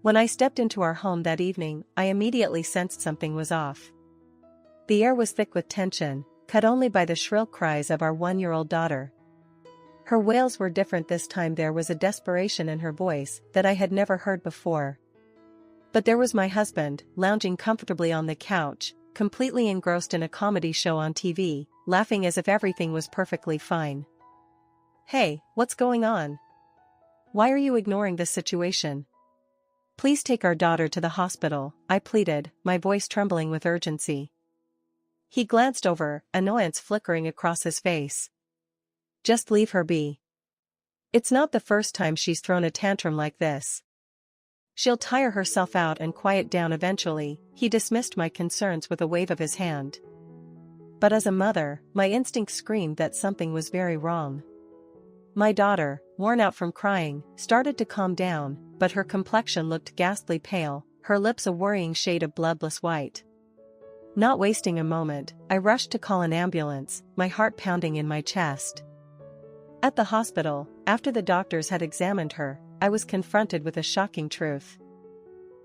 When I stepped into our home that evening, I immediately sensed something was off. The air was thick with tension, cut only by the shrill cries of our 1-year-old daughter. Her wails were different this time. There was a desperation in her voice that I had never heard before. But there was my husband, lounging comfortably on the couch, completely engrossed in a comedy show on TV, laughing as if everything was perfectly fine. "Hey, what's going on? Why are you ignoring this situation? Please take our daughter to the hospital," I pleaded, my voice trembling with urgency. He glanced over, annoyance flickering across his face. "Just leave her be. It's not the first time she's thrown a tantrum like this. She'll tire herself out and quiet down eventually." He dismissed my concerns with a wave of his hand. But as a mother, my instinct screamed that something was very wrong. My daughter, worn out from crying, started to calm down, but her complexion looked ghastly pale, her lips a worrying shade of bloodless white. Not wasting a moment, I rushed to call an ambulance, my heart pounding in my chest. At the hospital, after the doctors had examined her, I was confronted with a shocking truth.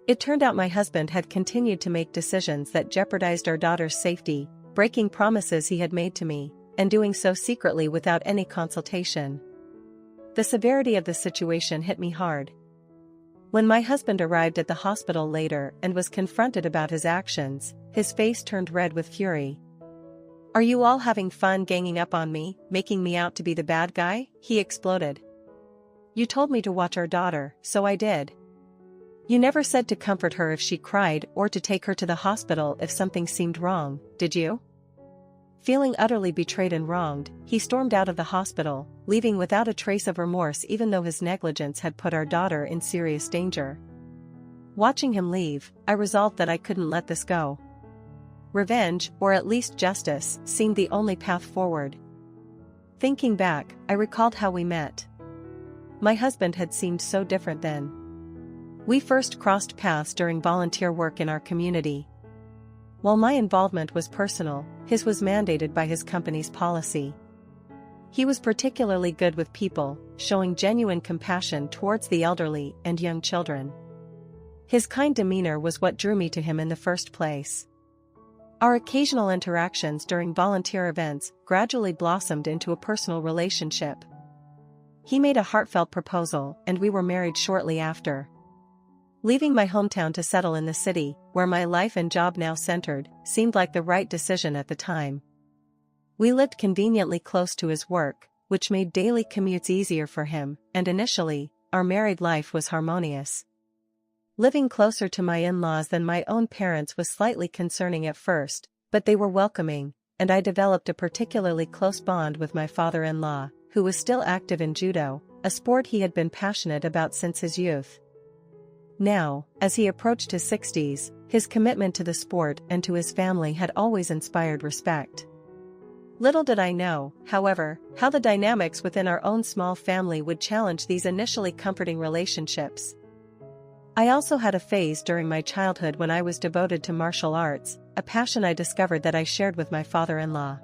It turned out my husband had continued to make decisions that jeopardized our daughter's safety, breaking promises he had made to me, and doing so secretly without any consultation. The severity of the situation hit me hard. When my husband arrived at the hospital later and was confronted about his actions, his face turned red with fury. "Are you all having fun ganging up on me, making me out to be the bad guy?" he exploded. "You told me to watch our daughter, so I did. You never said to comfort her if she cried or to take her to the hospital if something seemed wrong, did you?" Feeling utterly betrayed and wronged, he stormed out of the hospital, leaving without a trace of remorse even though his negligence had put our daughter in serious danger. Watching him leave, I resolved that I couldn't let this go. Revenge, or at least justice, seemed the only path forward. Thinking back, I recalled how we met. My husband had seemed so different then. We first crossed paths during volunteer work in our community. While my involvement was personal, his was mandated by his company's policy. He was particularly good with people, showing genuine compassion towards the elderly and young children. His kind demeanor was what drew me to him in the first place. Our occasional interactions during volunteer events gradually blossomed into a personal relationship. He made a heartfelt proposal, and we were married shortly after. Leaving my hometown to settle in the city, where my life and job now centered, seemed like the right decision at the time. We lived conveniently close to his work, which made daily commutes easier for him, and initially, our married life was harmonious. Living closer to my in-laws than my own parents was slightly concerning at first, but they were welcoming, and I developed a particularly close bond with my father-in-law, who was still active in judo, a sport he had been passionate about since his youth. Now, as he approached his 60s, his commitment to the sport and to his family had always inspired respect. Little did I know, however, how the dynamics within our own small family would challenge these initially comforting relationships. I also had a phase during my childhood when I was devoted to martial arts, a passion I discovered that I shared with my father-in-law.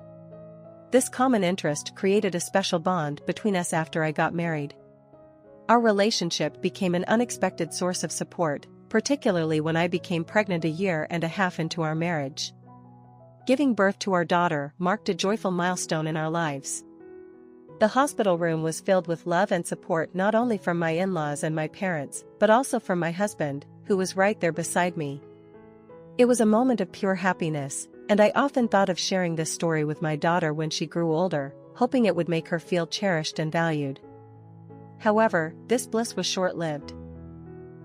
This common interest created a special bond between us after I got married. Our relationship became an unexpected source of support, particularly when I became pregnant a year and a half into our marriage. Giving birth to our daughter marked a joyful milestone in our lives. The hospital room was filled with love and support not only from my in-laws and my parents, but also from my husband, who was right there beside me. It was a moment of pure happiness, and I often thought of sharing this story with my daughter when she grew older, hoping it would make her feel cherished and valued. However, this bliss was short-lived.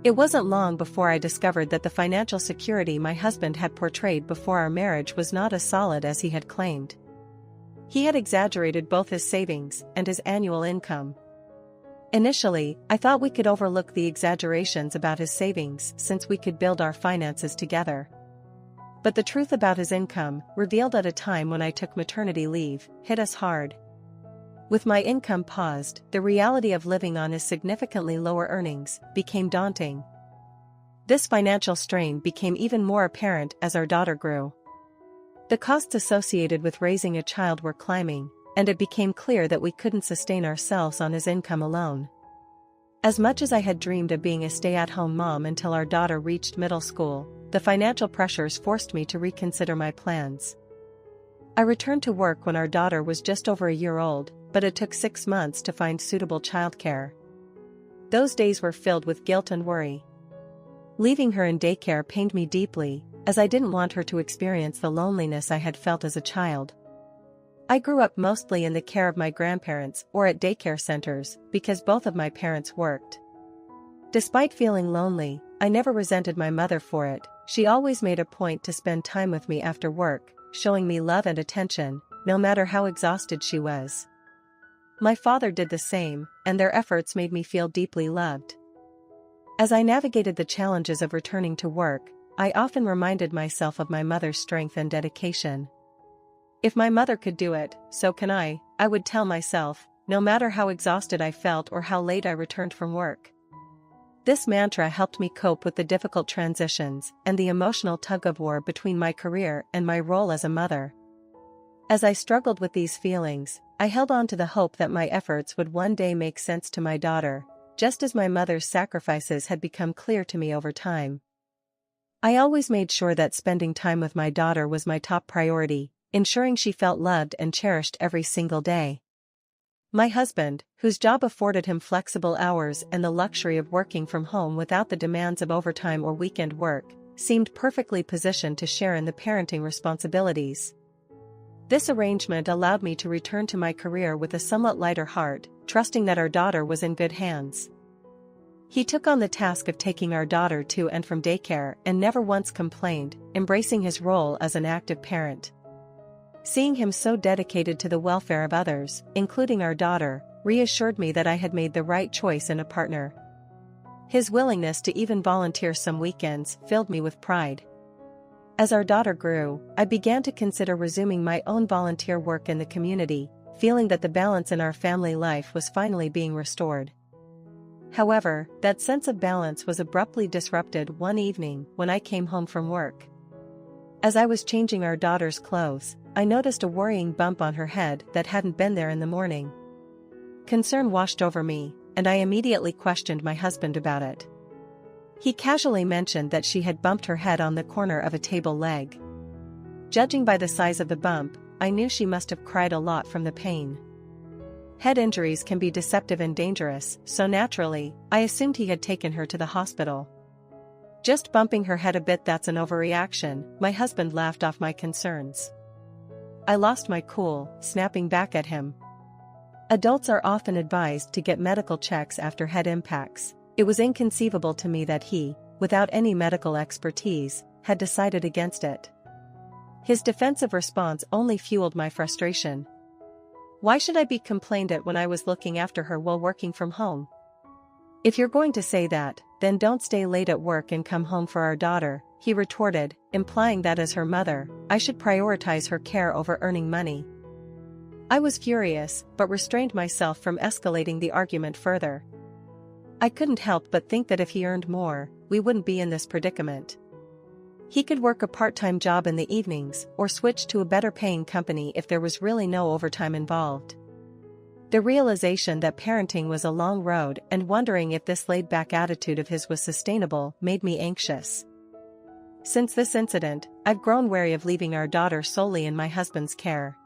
It wasn't long before I discovered that the financial security my husband had portrayed before our marriage was not as solid as he had claimed. He had exaggerated both his savings and his annual income. Initially, I thought we could overlook the exaggerations about his savings since we could build our finances together. But the truth about his income, revealed at a time when I took maternity leave, hit us hard. With my income paused, the reality of living on his significantly lower earnings became daunting. This financial strain became even more apparent as our daughter grew. The costs associated with raising a child were climbing, and it became clear that we couldn't sustain ourselves on his income alone. As much as I had dreamed of being a stay-at-home mom until our daughter reached middle school, the financial pressures forced me to reconsider my plans. I returned to work when our daughter was just over a year old, but it took 6 months to find suitable childcare. Those days were filled with guilt and worry. Leaving her in daycare pained me deeply, as I didn't want her to experience the loneliness I had felt as a child. I grew up mostly in the care of my grandparents or at daycare centers because both of my parents worked. Despite feeling lonely, I never resented my mother for it. She always made a point to spend time with me after work, showing me love and attention, no matter how exhausted she was. My father did the same, and their efforts made me feel deeply loved. As I navigated the challenges of returning to work, I often reminded myself of my mother's strength and dedication. If my mother could do it, so can I would tell myself, no matter how exhausted I felt or how late I returned from work. This mantra helped me cope with the difficult transitions and the emotional tug-of-war between my career and my role as a mother. As I struggled with these feelings, I held on to the hope that my efforts would one day make sense to my daughter, just as my mother's sacrifices had become clear to me over time. I always made sure that spending time with my daughter was my top priority, ensuring she felt loved and cherished every single day. My husband, whose job afforded him flexible hours and the luxury of working from home without the demands of overtime or weekend work, seemed perfectly positioned to share in the parenting responsibilities. This arrangement allowed me to return to my career with a somewhat lighter heart, trusting that our daughter was in good hands. He took on the task of taking our daughter to and from daycare and never once complained, embracing his role as an active parent. Seeing him so dedicated to the welfare of others, including our daughter, reassured me that I had made the right choice in a partner. His willingness to even volunteer some weekends filled me with pride. As our daughter grew, I began to consider resuming my own volunteer work in the community, feeling that the balance in our family life was finally being restored. However, that sense of balance was abruptly disrupted one evening when I came home from work. As I was changing our daughter's clothes, I noticed a worrying bump on her head that hadn't been there in the morning. Concern washed over me, and I immediately questioned my husband about it. He casually mentioned that she had bumped her head on the corner of a table leg. Judging by the size of the bump, I knew she must have cried a lot from the pain. Head injuries can be deceptive and dangerous, so naturally, I assumed he had taken her to the hospital. Just bumping her head a bit, that's an overreaction, my husband laughed off my concerns. I lost my cool, snapping back at him. Adults are often advised to get medical checks after head impacts. It was inconceivable to me that he, without any medical expertise, had decided against it. His defensive response only fueled my frustration. Why should I be complained at when I was looking after her while working from home? If you're going to say that, then don't stay late at work and come home for our daughter, he retorted, implying that as her mother, I should prioritize her care over earning money. I was furious, but restrained myself from escalating the argument further. I couldn't help but think that if he earned more, we wouldn't be in this predicament. He could work a part-time job in the evenings, or switch to a better-paying company if there was really no overtime involved. The realization that parenting was a long road and wondering if this laid-back attitude of his was sustainable made me anxious. Since this incident, I've grown wary of leaving our daughter solely in my husband's care.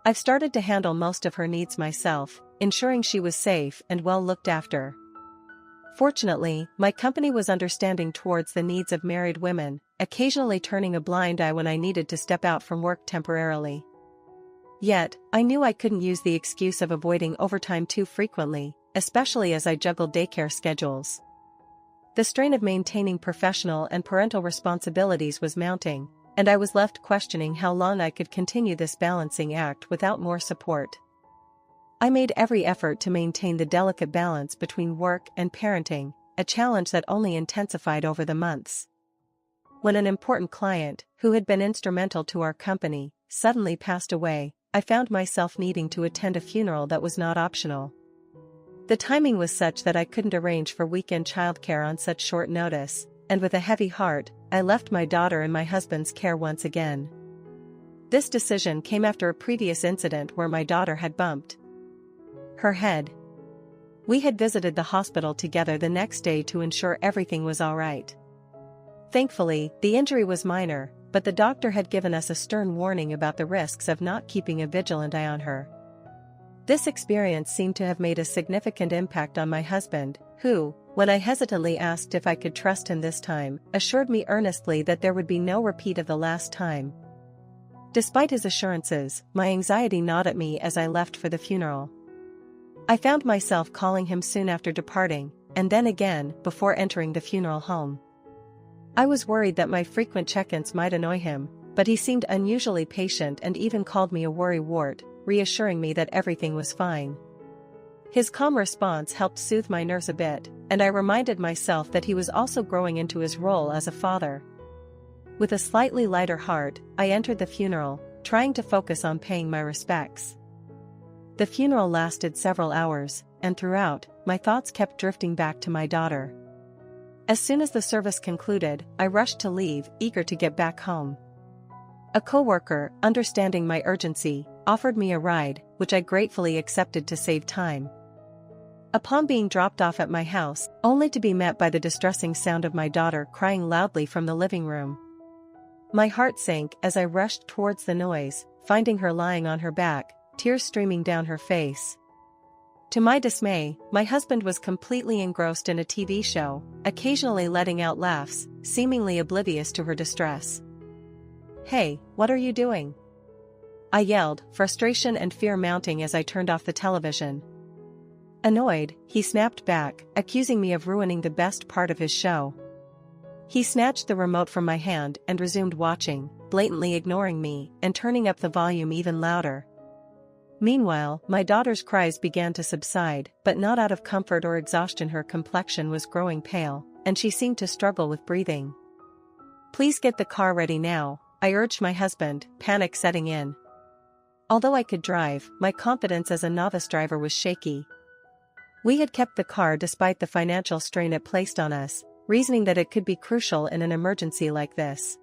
I've started to handle most of her needs myself, ensuring she was safe and well looked after. Fortunately, my company was understanding towards the needs of married women, occasionally turning a blind eye when I needed to step out from work temporarily. Yet, I knew I couldn't use the excuse of avoiding overtime too frequently, especially as I juggled daycare schedules. The strain of maintaining professional and parental responsibilities was mounting, and I was left questioning how long I could continue this balancing act without more support. I made every effort to maintain the delicate balance between work and parenting, a challenge that only intensified over the months. When an important client, who had been instrumental to our company, suddenly passed away, I found myself needing to attend a funeral that was not optional. The timing was such that I couldn't arrange for weekend childcare on such short notice, and with a heavy heart, I left my daughter in my husband's care once again. This decision came after a previous incident where my daughter had bumped her head. We had visited the hospital together the next day to ensure everything was all right. Thankfully, the injury was minor, but the doctor had given us a stern warning about the risks of not keeping a vigilant eye on her. This experience seemed to have made a significant impact on my husband, who, when I hesitantly asked if I could trust him this time, assured me earnestly that there would be no repeat of the last time. Despite his assurances, my anxiety gnawed at me as I left for the funeral. I found myself calling him soon after departing, and then again before entering the funeral home. I was worried that my frequent check-ins might annoy him, but he seemed unusually patient and even called me a worrywart, reassuring me that everything was fine. His calm response helped soothe my nerves a bit, and I reminded myself that he was also growing into his role as a father. With a slightly lighter heart, I entered the funeral, trying to focus on paying my respects. The funeral lasted several hours, and throughout, my thoughts kept drifting back to my daughter. As soon as the service concluded, I rushed to leave, eager to get back home. A coworker, understanding my urgency, offered me a ride, which I gratefully accepted to save time. Upon being dropped off at my house, only to be met by the distressing sound of my daughter crying loudly from the living room. My heart sank as I rushed towards the noise, finding her lying on her back, tears streaming down her face. To my dismay, my husband was completely engrossed in a TV show, occasionally letting out laughs, seemingly oblivious to her distress. "Hey, what are you doing?" I yelled, frustration and fear mounting as I turned off the television. Annoyed, he snapped back, accusing me of ruining the best part of his show. He snatched the remote from my hand and resumed watching, blatantly ignoring me and turning up the volume even louder. Meanwhile, my daughter's cries began to subside, but not out of comfort or exhaustion. Her complexion was growing pale, and she seemed to struggle with breathing. "Please get the car ready now," I urged my husband, panic setting in. Although I could drive, my confidence as a novice driver was shaky. We had kept the car despite the financial strain it placed on us, reasoning that it could be crucial in an emergency like this.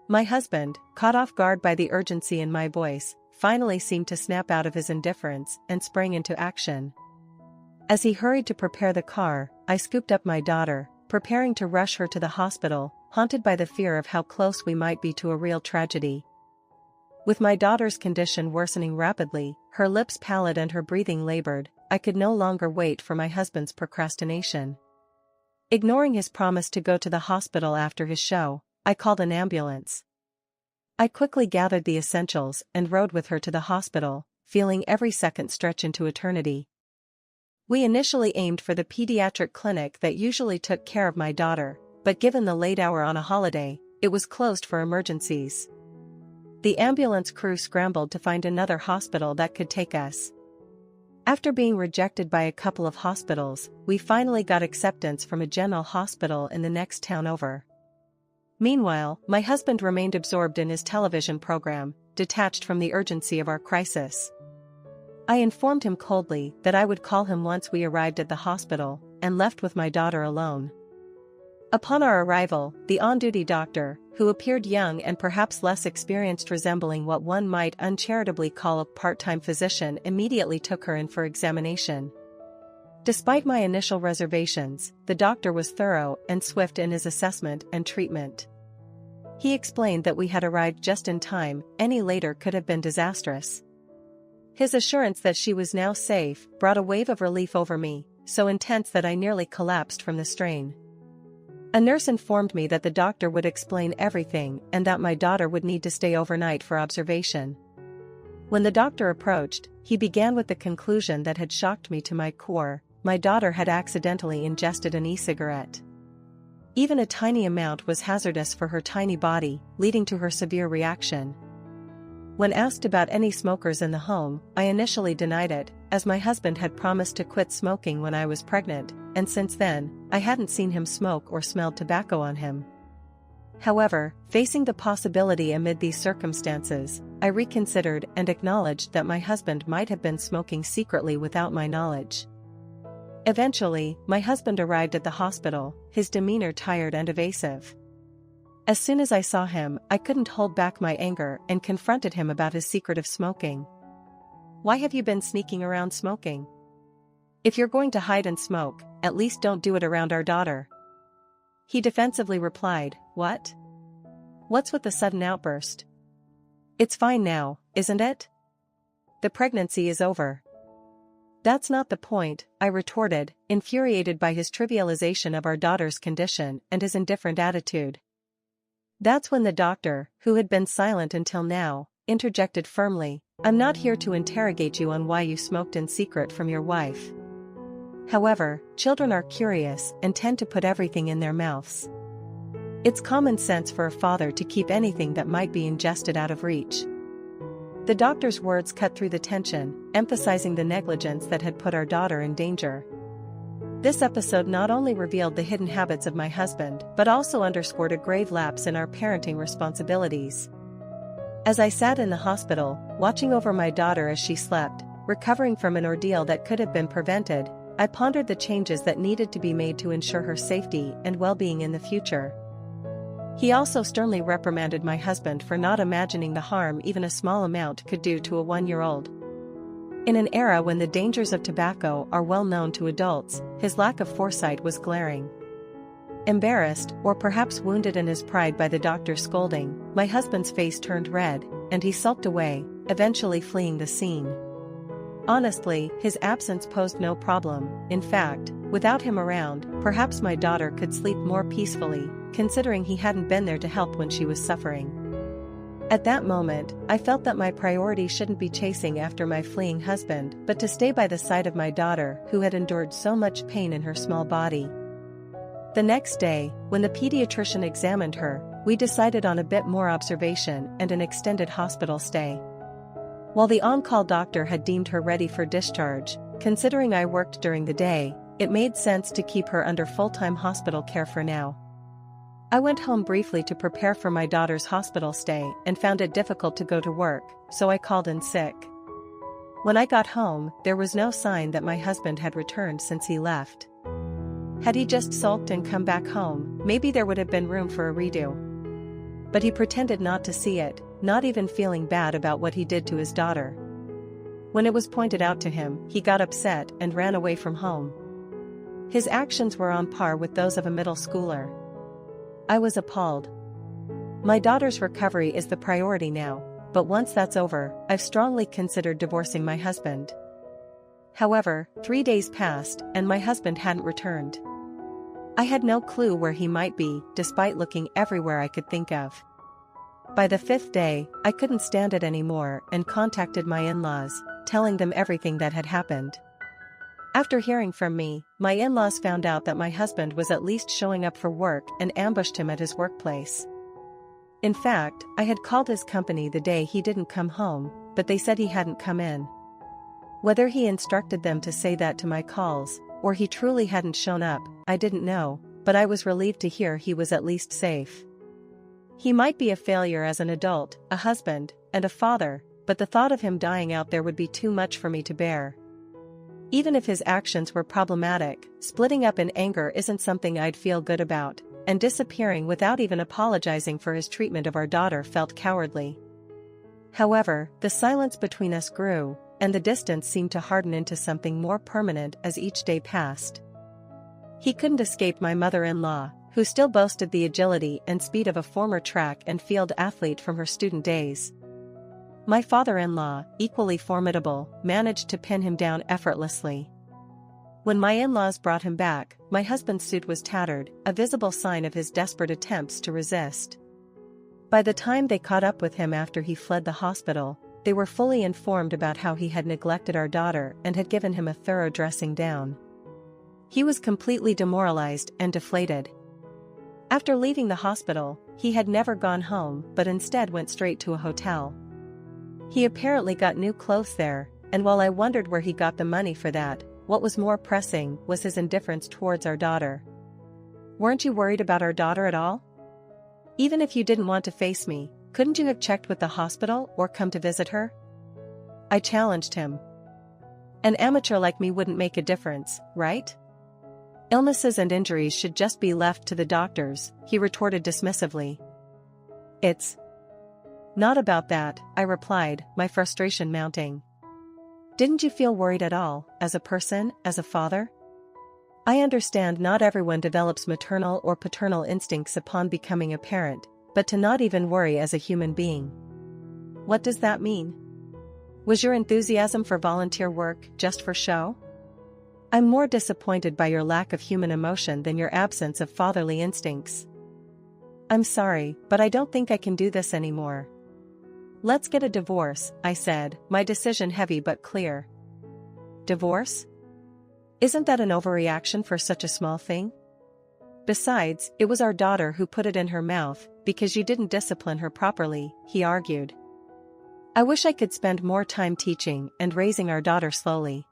My husband, caught off guard by the urgency in my voice, finally seemed to snap out of his indifference and sprang into action. As he hurried to prepare the car, I scooped up my daughter, preparing to rush her to the hospital, haunted by the fear of how close we might be to a real tragedy. With my daughter's condition worsening rapidly, her lips pallid and her breathing labored, I could no longer wait for my husband's procrastination. Ignoring his promise to go to the hospital after his show, I called an ambulance. I quickly gathered the essentials and rode with her to the hospital, feeling every second stretch into eternity. We initially aimed for the pediatric clinic that usually took care of my daughter, but given the late hour on a holiday, it was closed for emergencies. The ambulance crew scrambled to find another hospital that could take us. After being rejected by a couple of hospitals, we finally got acceptance from a general hospital in the next town over. Meanwhile, my husband remained absorbed in his television program, detached from the urgency of our crisis. I informed him coldly that I would call him once we arrived at the hospital, and left with my daughter alone. Upon our arrival, the on-duty doctor, who appeared young and perhaps less experienced, resembling what one might uncharitably call a part-time physician, immediately took her in for examination. Despite my initial reservations, the doctor was thorough and swift in his assessment and treatment. He explained that we had arrived just in time, any later could have been disastrous. His assurance that she was now safe brought a wave of relief over me, so intense that I nearly collapsed from the strain. A nurse informed me that the doctor would explain everything and that my daughter would need to stay overnight for observation. When the doctor approached, he began with the conclusion that had shocked me to my core: my daughter had accidentally ingested an e-cigarette. Even a tiny amount was hazardous for her tiny body, leading to her severe reaction. When asked about any smokers in the home, I initially denied it, as my husband had promised to quit smoking when I was pregnant, and since then, I hadn't seen him smoke or smelled tobacco on him. However, facing the possibility amid these circumstances, I reconsidered and acknowledged that my husband might have been smoking secretly without my knowledge. Eventually, my husband arrived at the hospital, his demeanor tired and evasive. As soon as I saw him, I couldn't hold back my anger and confronted him about his secret of smoking. "Why have you been sneaking around smoking?" If you're going to hide and smoke, at least don't do it around our daughter. He defensively replied, "What? What's with the sudden outburst? It's fine now, isn't it? The pregnancy is over." "That's not the point," I retorted, infuriated by his trivialization of our daughter's condition and his indifferent attitude. That's when the doctor, who had been silent until now, interjected firmly, "I'm not here to interrogate you on why you smoked in secret from your wife. However, children are curious and tend to put everything in their mouths. It's common sense for a father to keep anything that might be ingested out of reach." The doctor's words cut through the tension, emphasizing the negligence that had put our daughter in danger. This episode not only revealed the hidden habits of my husband but also underscored a grave lapse in our parenting responsibilities. As I sat in the hospital, watching over my daughter as she slept, recovering from an ordeal that could have been prevented, I pondered the changes that needed to be made to ensure her safety and well-being in the future. He also sternly reprimanded my husband for not imagining the harm even a small amount could do to a 1-year-old. In an era when the dangers of tobacco are well known to adults, his lack of foresight was glaring. Embarrassed, or perhaps wounded in his pride by the doctor's scolding, my husband's face turned red, and he sulked away, eventually fleeing the scene. Honestly, his absence posed no problem. In fact, without him around, perhaps my daughter could sleep more peacefully, considering he hadn't been there to help when she was suffering. At that moment, I felt that my priority shouldn't be chasing after my fleeing husband, but to stay by the side of my daughter who had endured so much pain in her small body. The next day, when the pediatrician examined her, we decided on a bit more observation and an extended hospital stay. While the on-call doctor had deemed her ready for discharge, considering I worked during the day, it made sense to keep her under full-time hospital care for now. I went home briefly to prepare for my daughter's hospital stay and found it difficult to go to work, so I called in sick. When I got home, there was no sign that my husband had returned since he left. Had he just sulked and come back home, maybe there would have been room for a redo. But he pretended not to see it, not even feeling bad about what he did to his daughter. When it was pointed out to him, he got upset and ran away from home. His actions were on par with those of a middle schooler. I was appalled. My daughter's recovery is the priority now, but once that's over, I've strongly considered divorcing my husband. However, 3 days passed, and my husband hadn't returned. I had no clue where he might be, despite looking everywhere I could think of. By the 5th day, I couldn't stand it anymore and contacted my in-laws, telling them everything that had happened. After hearing from me, my in-laws found out that my husband was at least showing up for work and ambushed him at his workplace. In fact, I had called his company the day he didn't come home, but they said he hadn't come in. Whether he instructed them to say that to my calls, or he truly hadn't shown up, I didn't know, but I was relieved to hear he was at least safe. He might be a failure as an adult, a husband, and a father, but the thought of him dying out there would be too much for me to bear. Even if his actions were problematic, splitting up in anger isn't something I'd feel good about, and disappearing without even apologizing for his treatment of our daughter felt cowardly. However, the silence between us grew, and the distance seemed to harden into something more permanent as each day passed. He couldn't escape my mother-in-law, who still boasted the agility and speed of a former track and field athlete from her student days. My father-in-law, equally formidable, managed to pin him down effortlessly. When my in-laws brought him back, my husband's suit was tattered, a visible sign of his desperate attempts to resist. By the time they caught up with him after he fled the hospital, they were fully informed about how he had neglected our daughter and had given him a thorough dressing down. He was completely demoralized and deflated. After leaving the hospital, he had never gone home but instead went straight to a hotel. He apparently got new clothes there, and while I wondered where he got the money for that, what was more pressing was his indifference towards our daughter. "Weren't you worried about our daughter at all? Even if you didn't want to face me, couldn't you have checked with the hospital or come to visit her?" I challenged him. "An amateur like me wouldn't make a difference, right? Illnesses and injuries should just be left to the doctors," he retorted dismissively. "It's not about that," I replied, my frustration mounting. Didn't you feel worried at all, as a person, as a father? I understand not everyone develops maternal or paternal instincts upon becoming a parent, but to not even worry as a human being. What does that mean? Was your enthusiasm for volunteer work just for show? I'm more disappointed by your lack of human emotion than your absence of fatherly instincts. I'm sorry, but I don't think I can do this anymore. Let's get a divorce, I said, my decision heavy but clear. Divorce? Isn't that an overreaction for such a small thing? Besides, it was our daughter who put it in her mouth, because you didn't discipline her properly, he argued. I wish I could spend more time teaching and raising our daughter slowly.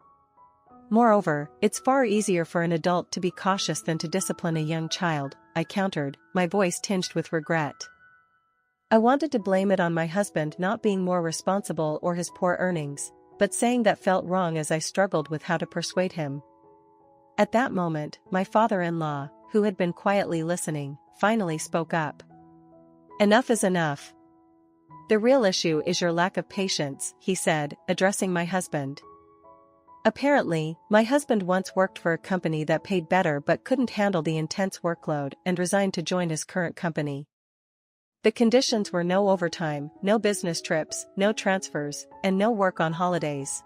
Moreover, it's far easier for an adult to be cautious than to discipline a young child, I countered, my voice tinged with regret. I wanted to blame it on my husband not being more responsible or his poor earnings, but saying that felt wrong as I struggled with how to persuade him. At that moment, my father-in-law, who had been quietly listening, finally spoke up. Enough is enough. The real issue is your lack of patience, he said, addressing my husband. Apparently, my husband once worked for a company that paid better but couldn't handle the intense workload and resigned to join his current company. The conditions were no overtime, no business trips, no transfers, and no work on holidays.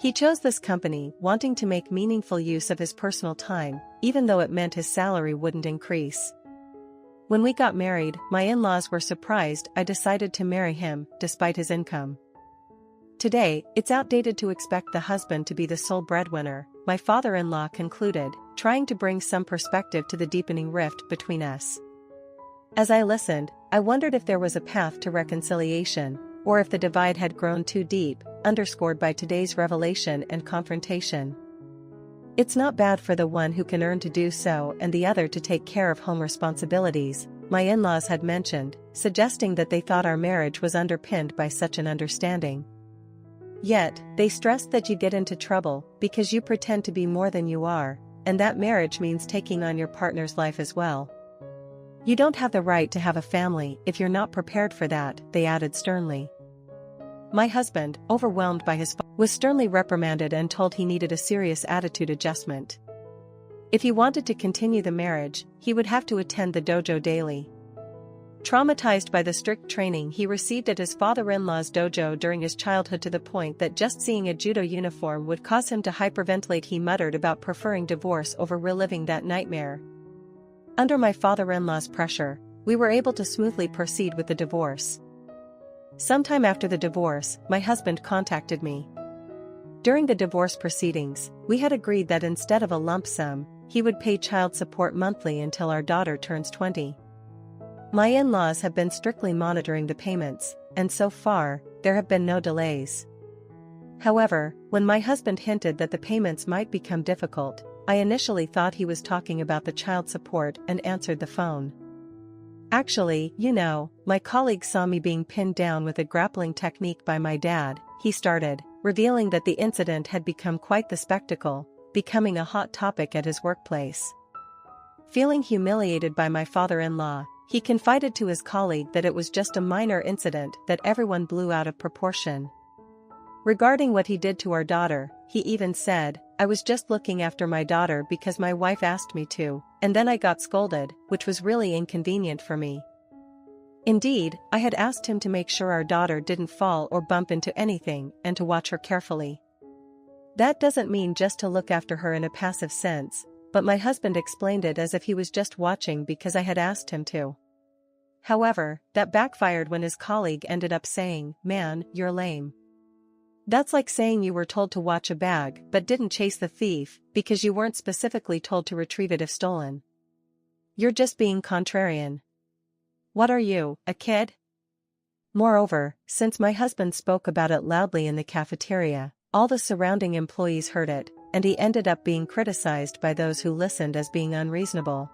He chose this company wanting to make meaningful use of his personal time, even though it meant his salary wouldn't increase. When we got married, my in-laws were surprised I decided to marry him, despite his income. Today, it's outdated to expect the husband to be the sole breadwinner, my father-in-law concluded, trying to bring some perspective to the deepening rift between us. As I listened, I wondered if there was a path to reconciliation, or if the divide had grown too deep, underscored by today's revelation and confrontation. It's not bad for the one who can earn to do so and the other to take care of home responsibilities, my in-laws had mentioned, suggesting that they thought our marriage was underpinned by such an understanding. Yet, they stressed that you get into trouble because you pretend to be more than you are, and that marriage means taking on your partner's life as well. You don't have the right to have a family if you're not prepared for that, they added sternly. My husband, overwhelmed by his was sternly reprimanded and told he needed a serious attitude adjustment. If he wanted to continue the marriage, he would have to attend the dojo daily. Traumatized by the strict training he received at his father-in-law's dojo during his childhood to the point that just seeing a judo uniform would cause him to hyperventilate, he muttered about preferring divorce over reliving that nightmare. Under my father-in-law's pressure, we were able to smoothly proceed with the divorce. Sometime after the divorce, my husband contacted me. During the divorce proceedings, we had agreed that instead of a lump sum, he would pay child support monthly until our daughter turns 20. My in-laws have been strictly monitoring the payments, and so far, there have been no delays. However, when my husband hinted that the payments might become difficult, I initially thought he was talking about the child support and answered the phone. Actually, my colleague saw me being pinned down with a grappling technique by my dad, he started, revealing that the incident had become quite the spectacle, becoming a hot topic at his workplace. Feeling humiliated by my father-in-law, he confided to his colleague that it was just a minor incident that everyone blew out of proportion. Regarding what he did to our daughter, he even said, "I was just looking after my daughter because my wife asked me to, and then I got scolded, which was really inconvenient for me." Indeed, I had asked him to make sure our daughter didn't fall or bump into anything and to watch her carefully. That doesn't mean just to look after her in a passive sense, but my husband explained it as if he was just watching because I had asked him to. However, that backfired when his colleague ended up saying, "Man, you're lame. That's like saying you were told to watch a bag but didn't chase the thief because you weren't specifically told to retrieve it if stolen. You're just being contrarian. What are you, a kid?" Moreover, since my husband spoke about it loudly in the cafeteria, all the surrounding employees heard it, and he ended up being criticized by those who listened as being unreasonable.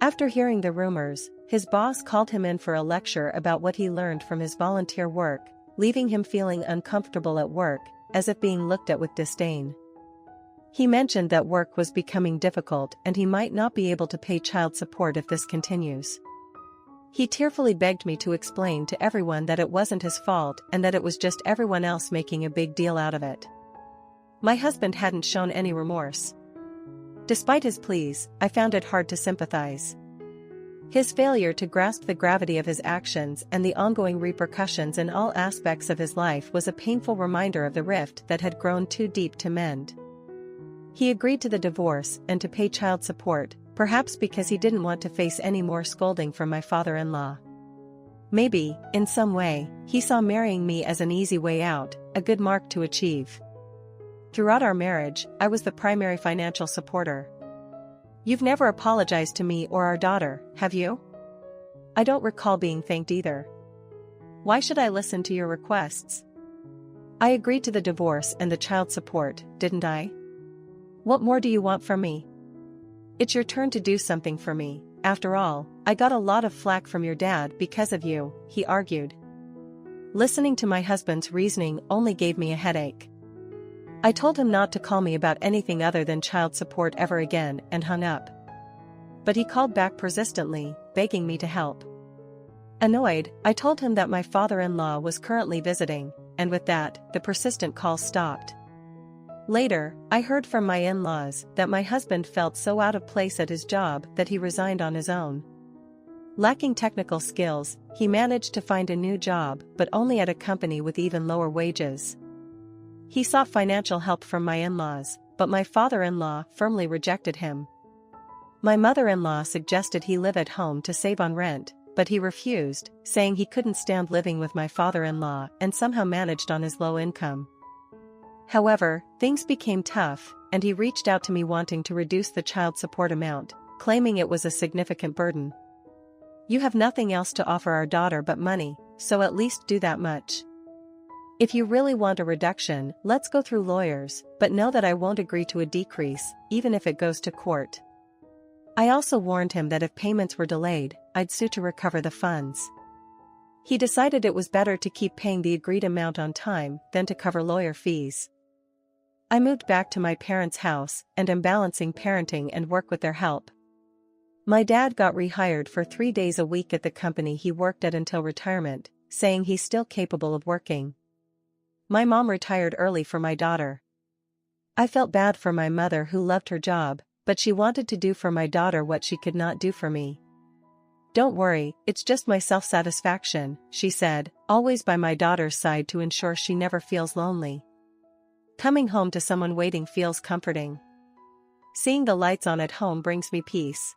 After hearing the rumors, his boss called him in for a lecture about what he learned from his volunteer work, leaving him feeling uncomfortable at work, as if being looked at with disdain. He mentioned that work was becoming difficult and he might not be able to pay child support if this continues. He tearfully begged me to explain to everyone that it wasn't his fault and that it was just everyone else making a big deal out of it. My husband hadn't shown any remorse. Despite his pleas, I found it hard to sympathize. His failure to grasp the gravity of his actions and the ongoing repercussions in all aspects of his life was a painful reminder of the rift that had grown too deep to mend. He agreed to the divorce and to pay child support, perhaps because he didn't want to face any more scolding from my father-in-law. Maybe, in some way, he saw marrying me as an easy way out, a good mark to achieve. Throughout our marriage, I was the primary financial supporter. You've never apologized to me or our daughter, have you? I don't recall being thanked either. Why should I listen to your requests? I agreed to the divorce and the child support, didn't I? What more do you want from me? It's your turn to do something for me. After all, I got a lot of flack from your dad because of you, he argued. Listening to my husband's reasoning only gave me a headache. I told him not to call me about anything other than child support ever again and hung up. But he called back persistently, begging me to help. Annoyed, I told him that my father-in-law was currently visiting, and with that, the persistent calls stopped. Later, I heard from my in-laws that my husband felt so out of place at his job that he resigned on his own. Lacking technical skills, he managed to find a new job, but only at a company with even lower wages. He sought financial help from my in-laws, but my father-in-law firmly rejected him. My mother-in-law suggested he live at home to save on rent, but he refused, saying he couldn't stand living with my father-in-law and somehow managed on his low income. However, things became tough, and he reached out to me wanting to reduce the child support amount, claiming it was a significant burden. You have nothing else to offer our daughter but money, so at least do that much. If you really want a reduction, let's go through lawyers, but know that I won't agree to a decrease, even if it goes to court. I also warned him that if payments were delayed, I'd sue to recover the funds. He decided it was better to keep paying the agreed amount on time than to cover lawyer fees. I moved back to my parents' house and am balancing parenting and work with their help. My dad got rehired for 3 days a week at the company he worked at until retirement, saying he's still capable of working. My mom retired early for my daughter. I felt bad for my mother who loved her job, but she wanted to do for my daughter what she could not do for me. Don't worry, it's just my self-satisfaction, she said, always by my daughter's side to ensure she never feels lonely. Coming home to someone waiting feels comforting. Seeing the lights on at home brings me peace.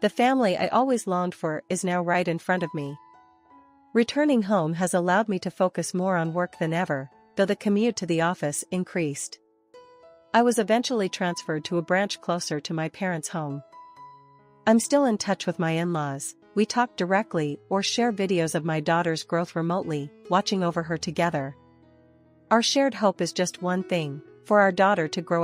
The family I always longed for is now right in front of me. Returning home has allowed me to focus more on work than ever, though the commute to the office increased. I was eventually transferred to a branch closer to my parents' home. I'm still in touch with my in-laws. We talk directly or share videos of my daughter's growth remotely, watching over her together. Our shared hope is just one thing: for our daughter to grow